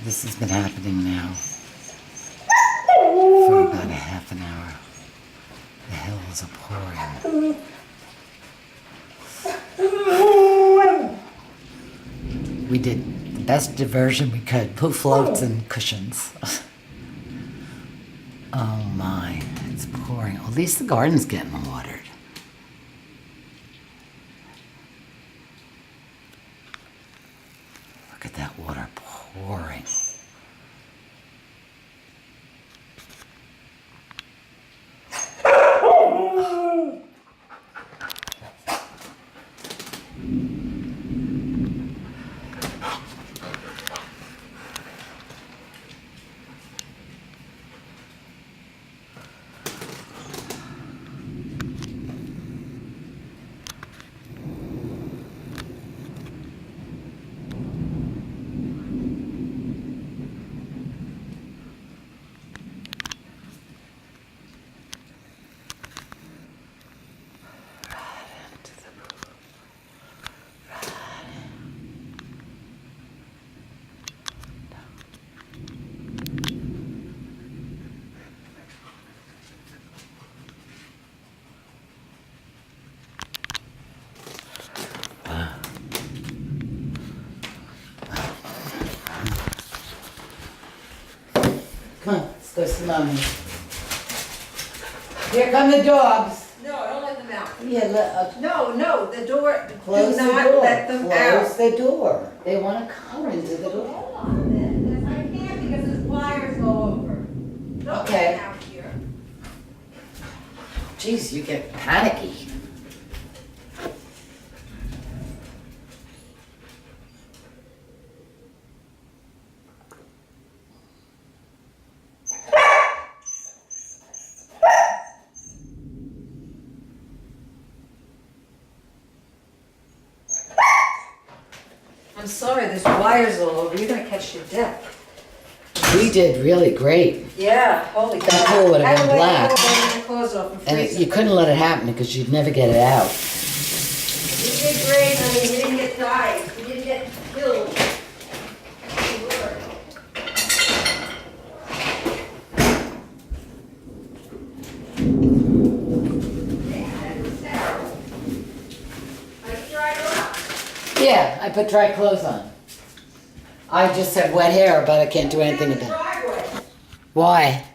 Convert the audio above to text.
This has been happening now for about a half an hour. The hills are pouring. We did the best diversion we could. Put floats and cushions. Oh my, it's pouring. At least the garden's getting watered. Look at that water pouring. Come on, let's go see Mommy. Here come the dogs. No, don't let them out. Yeah, No, the door. close Do the not door. let them Close out. the door. They want to come into the door. Hold on, then. I can't because there's wires all over. Don't let Okay. them out here. Jeez, you get panicky. I'm sorry, there's wires all over. You're gonna catch your death. We did really great. Yeah, holy cow. That pool would've How been do I black. go over your clothes off and And freeze you them? couldn't let it happen because you'd never get it out. You did great, honey. You didn't get died. You didn't get killed. You were. Yeah, I put dry clothes on. I just have wet hair, but I can't do anything about it. Driveway. Why?